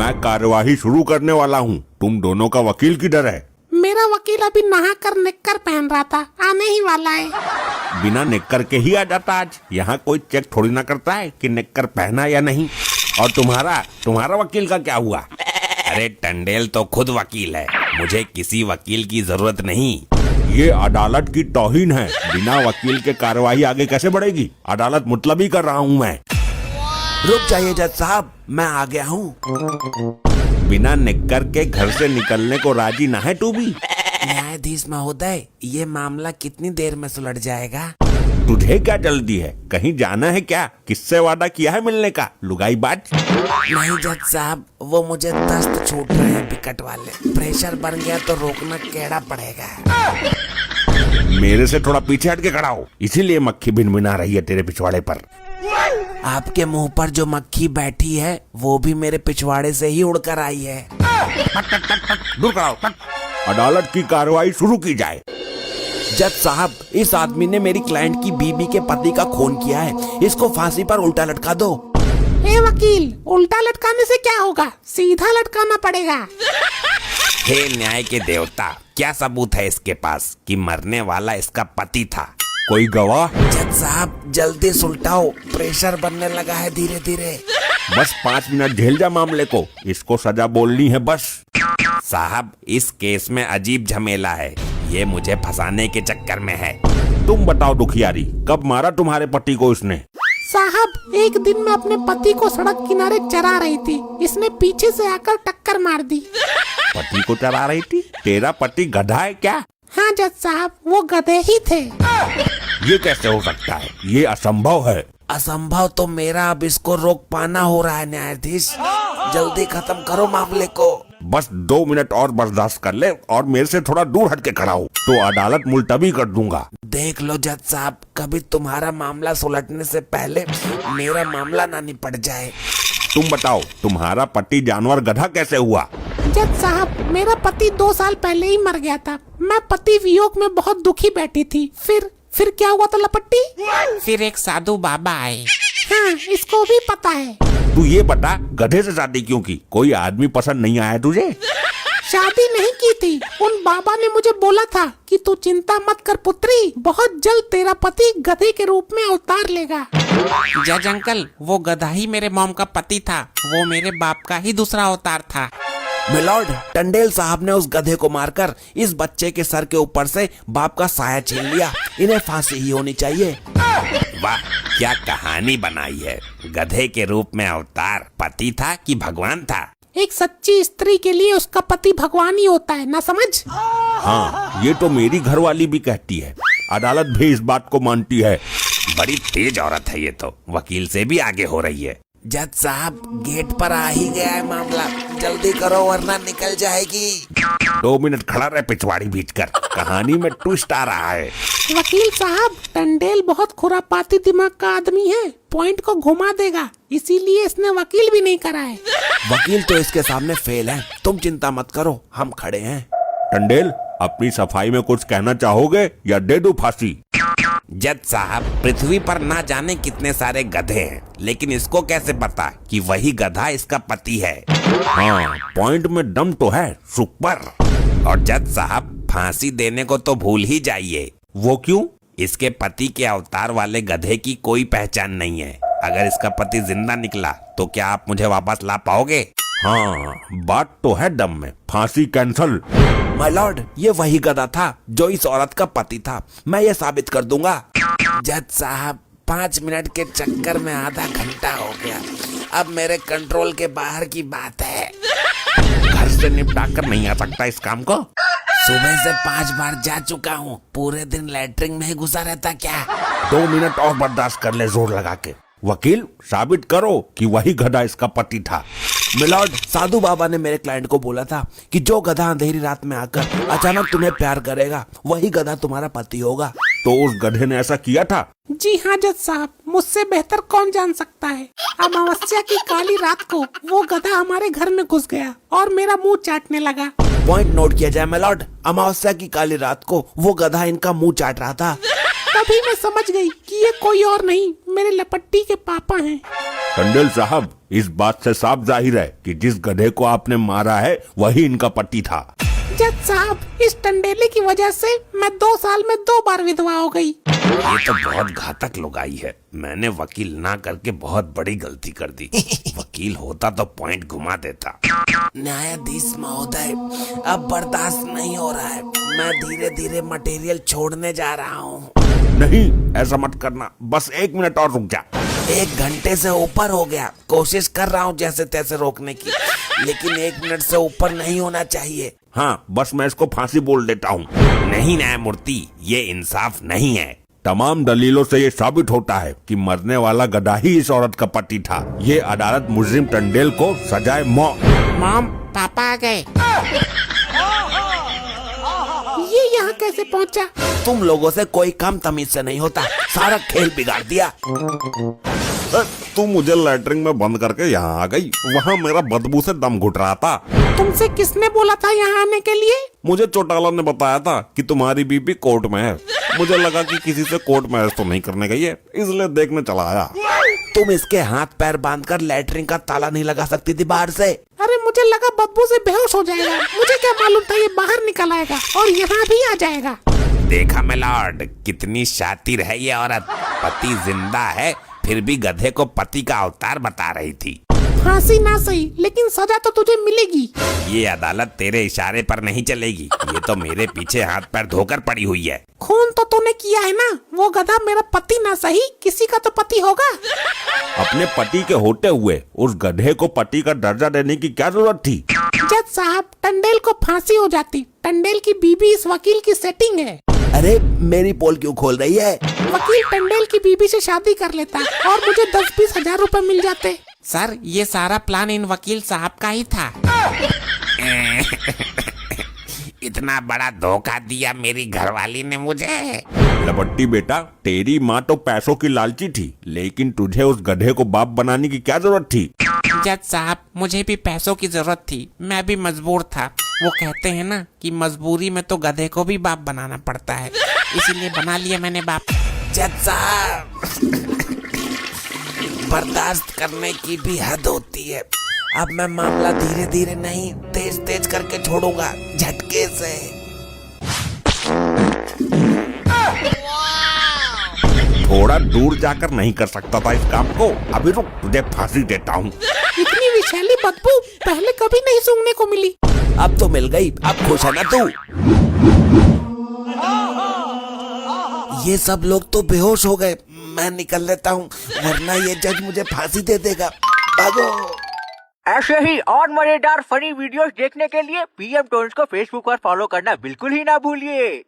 मैं कार्यवाही शुरू करने वाला हूँ। तुम दोनों का वकील किधर है? मेरा वकील अभी नहाकर निक्कर पहन रहा था, आने ही वाला है। बिना निक्कर के ही आ जाता आज। यहाँ कोई चेक थोड़ी ना करता है कि निक्कर पहना या नहीं। और तुम्हारा वकील का क्या हुआ? अरे टंडेल तो खुद वकील है, मुझे किसी वकील की जरूरत नहीं। ये अदालत की तौहीन है। बिना वकील के कार्यवाही आगे कैसे बढ़ेगी? अदालत मुतलबी कर रहा हूँ मैं। रुक जाइए जज साहब, मैं आ गया हूँ। बिना निक्कर के घर से निकलने को राजी ना है तू भी? न्यायाधीश महोदय, ये मामला कितनी देर में सुलझ जाएगा? तुझे क्या जल्दी है? कहीं जाना है क्या? किससे वादा किया है मिलने का, लुगाई बात? नहीं जज साहब, वो मुझे दस्त छूट रहे हैं विकट वाले। प्रेशर बन गया तो रोकना टेढ़ा पड़ेगा। मेरे से थोड़ा पीछे हट के खड़ा हो, इसीलिए मक्खी भिनभिना रही है तेरे पिछवाड़े पर। आपके मुंह पर जो मक्खी बैठी है वो भी मेरे पिछवाड़े से ही उड़कर आई है। दूर कराओ। अदालत की कार्रवाई शुरू की जाए। जज साहब, इस आदमी ने मेरी क्लाइंट की बीबी के पति का खून किया है, इसको फांसी पर उल्टा लटका दो। ए वकील, उल्टा लटकाने से क्या होगा? सीधा लटकाना पड़ेगा। हे न्याय के देवता, क्या सबूत है इसके पास कि मरने वाला इसका पति था? कोई गवाह? जज साहब जल्दी सुलटाओ, प्रेशर बनने लगा है धीरे धीरे। बस 5 मिनट झेल जा मामले को, इसको सजा बोलनी है बस। साहब, इस केस में अजीब झमेला है, ये मुझे फंसाने के चक्कर में है। तुम बताओ दुखियारी, कब मारा तुम्हारे पति को इसने? साहब, एक दिन मैं अपने पति को सड़क किनारे चरा रही थी, इसने पीछे से आकर टक्कर मार दी। पति को चरा रही थी? तेरा पति गधा है क्या? हाँ जज साहब, वो गधे ही थे। ये कैसे हो सकता है? ये असंभव है। असंभव तो मेरा अब इसको रोक पाना हो रहा है न्यायाधीश, जल्दी खत्म करो मामले को। बस 2 मिनट और बर्दाश्त कर ले और मेरे से थोड़ा दूर हट के खड़ा हो तो अदालत मुलतवी कर दूंगा। देख लो जज साहब, कभी तुम्हारा मामला सुलझने से पहले मेरा मामला ना निपट जाए। तुम बताओ, तुम्हारा पति जानवर गधा कैसे हुआ? जज साहब, मेरा पति 2 साल पहले ही मर गया था। मैं पति वियोग में बहुत दुखी बैठी थी। फिर क्या हुआ था लपट्टी? फिर एक साधु बाबा आए। हाँ, इसको भी पता है। तू ये बता, गधे से शादी क्यों की? कोई आदमी पसंद नहीं आया तुझे? शादी नहीं की थी, उन बाबा ने मुझे बोला था कि तू चिंता मत कर पुत्री, बहुत जल्द तेरा पति गधे के रूप में अवतार लेगा। जज अंकल, वो गधा ही मेरे मॉम का पति था, वो मेरे बाप का ही दूसरा अवतार था। मिलॉर्ड, टंडेल साहब ने उस गधे को मारकर इस बच्चे के सर के ऊपर से बाप का साया छीन लिया। इन्हें फांसी ही होनी चाहिए। वाह, क्या कहानी बनाई है। गधे के रूप में अवतार पति था कि भगवान था? एक सच्ची स्त्री के लिए उसका पति भगवान ही होता है, ना समझ? हाँ, ये तो मेरी घरवाली भी कहती है। अदालत भी इस बात को मानती है। बड़ी तेज औरत है ये तो, वकील से भी आगे हो रही है। जज साहब, गेट पर आ ही गया है मामला, जल्दी करो वरना निकल जाएगी। 2 मिनट खड़ा रहे पिछवाड़ी भींचकर, कहानी में ट्विस्ट आ रहा है। वकील साहब, टंडेल बहुत खुरापाती दिमाग का आदमी है, पॉइंट को घुमा देगा, इसीलिए इसने वकील भी नहीं करा है। वकील तो इसके सामने फेल है, तुम चिंता मत करो, हम खड़े हैं। टंडेल, अपनी सफाई में कुछ कहना चाहोगे या दे दूं फांसी? जज साहब, पृथ्वी पर ना जाने कितने सारे गधे हैं, लेकिन इसको कैसे पता कि वही गधा इसका पति है? हाँ, पॉइंट में दम तो है, सुपर। और जज साहब, फांसी देने को तो भूल ही जाइए। वो क्यों? इसके पति के अवतार वाले गधे की कोई पहचान नहीं है। अगर इसका पति जिंदा निकला तो क्या आप मुझे वापस ला पाओगे? हाँ, बात तो है दम में। फांसी कैंसल। माय लॉर्ड, ये वही गधा था जो इस औरत का पति था, मैं ये साबित कर दूंगा। जज साहब, 5 मिनट के चक्कर में आधा घंटा हो गया, अब मेरे कंट्रोल के बाहर की बात है। घर से निपटा कर नहीं आ सकता इस काम को? सुबह से 5 बार जा चुका हूँ, पूरे दिन लैट्रिन में ही घुसा रहता क्या? 2 मिनट और बर्दाश्त कर ले जोर लगा के। वकील, साबित करो कि वही गधा इसका पति था। मिलॉर्ड, साधु बाबा ने मेरे क्लाइंट को बोला था कि जो गधा अंधेरी रात में आकर अचानक तुम्हें प्यार करेगा, वही गधा तुम्हारा पति होगा। तो उस गधे ने ऐसा किया था? जी हाँ जज साहब, मुझसे बेहतर कौन जान सकता है। अमावस्या की काली रात को वो गधा हमारे घर में घुस गया और मेरा मुंह चाटने लगा। पॉइंट नोट किया जाए मिलॉर्ड, अमावस्या की काली रात को वो गधा इनका मुंह चाट रहा था। तभी मैं समझ गई कि ये कोई और नहीं, मेरे लपट्टी के पापा हैं। टंडेल साहब, इस बात से साफ जाहिर है कि जिस गधे को आपने मारा है वही इनका पति था। जज साहब, इस टंडेले की वजह से मैं 2 साल में 2 बार विधवा हो गई। ये तो बहुत घातक लुगाई है। मैंने वकील ना करके बहुत बड़ी गलती कर दी। वकील होता तो पॉइंट घुमा देता। न्यायाधीश महोदय, अब बर्दाश्त नहीं हो रहा है। मैं धीरे धीरे मटेरियल छोड़ने जा रहा हूँ। नहीं, ऐसा मत करना, बस 1 मिनट और रुक जा। 1 घंटे से ऊपर हो गया। कोशिश कर रहा हूँ जैसे तैसे रोकने की, लेकिन 1 मिनट से ऊपर नहीं होना चाहिए। हाँ, बस मैं इसको फांसी बोल देता हूँ। नहीं न्यायमूर्ति, ये इंसाफ नहीं है। तमाम दलीलों से ये साबित होता है कि मरने वाला गधा ही इस औरत का पति था। ये अदालत मुजरिम टंडेल को सजाए मौत। मॉम, पापा आ गए। ये यहाँ कैसे पहुँचा? तुम लोगों से कोई कम तमीज से नहीं होता। सारा खेल बिगाड़ दिया। तू मुझे लैटरिन में बंद करके यहाँ आ गई। वहाँ मेरा बदबू से दम घुट रहा था। तुमसे किसने बोला था यहाँ आने के लिए? मुझे चौटाला ने बताया था कि तुम्हारी बीबी कोर्ट में है। मुझे लगा कि किसी से कोर्ट मैरिज तो नहीं करने गई है, इसलिए देखने चला आया। तुम इसके हाथ पैर बांधकर लैटरिन का ताला नहीं लगा सकती थी बाहर से? अरे मुझे लगा बदबू से बेहोश हो जाएगा। मुझे क्या मालूम था ये बाहर निकल आएगा और यहाँ भी आ जाएगा। देखा मिलॉर्ड, कितनी शातिर है ये औरत। पति जिंदा है, फिर भी गधे को पति का अवतार बता रही थी। फांसी ना सही, लेकिन सजा तो तुझे मिलेगी। ये अदालत तेरे इशारे पर नहीं चलेगी। ये तो मेरे पीछे हाथ पैर धोकर पड़ी हुई है। खून तो तूने किया है ना। वो गधा मेरा पति ना सही, किसी का तो पति होगा। अपने पति के होते हुए उस गधे को पति का दर्जा देने की क्या जरूरत थी? जज साहब, टंडेल को फांसी हो जाती। टंडेल की बीबी इस वकील की सेटिंग है। अरे मेरी पोल क्यों खोल रही है? वकील टंडेल की बीबी से शादी कर लेता और मुझे 10-20 हजार रुपए मिल जाते। सर, ये सारा प्लान इन वकील साहब का ही था। इतना बड़ा धोखा दिया मेरी घरवाली ने मुझे। लबट्टी बेटा, तेरी माँ तो पैसों की लालची थी, लेकिन तुझे उस गधे को बाप बनाने की क्या जरूरत थी? जज साहब, मुझे भी पैसों की जरूरत थी। मैं भी मजबूर था। वो कहते हैं ना कि मजबूरी में तो गधे को भी बाप बनाना पड़ता है, इसीलिए बना लिया मैंने बाप। जज साहब, बर्दाश्त करने की भी हद होती है। अब मैं मामला धीरे धीरे नहीं, तेज तेज करके छोड़ूंगा, झटके से। थोड़ा दूर जाकर नहीं कर सकता था इस काम को? अभी रुक, तुझे फांसी देता हूँ। इतनी विषैली बदबू पहले कभी नहीं सूंघने को मिली। अब तो मिल गई। अब खुश है ना तू? ये सब लोग तो बेहोश हो गए। मैं निकल लेता हूँ, वरना ये जज मुझे फांसी दे देगा। भागो। ऐसे ही और मजेदार फनी वीडियोस देखने के लिए PM टोन्स को फेसबुक पर फॉलो करना बिल्कुल ही ना भूलिए।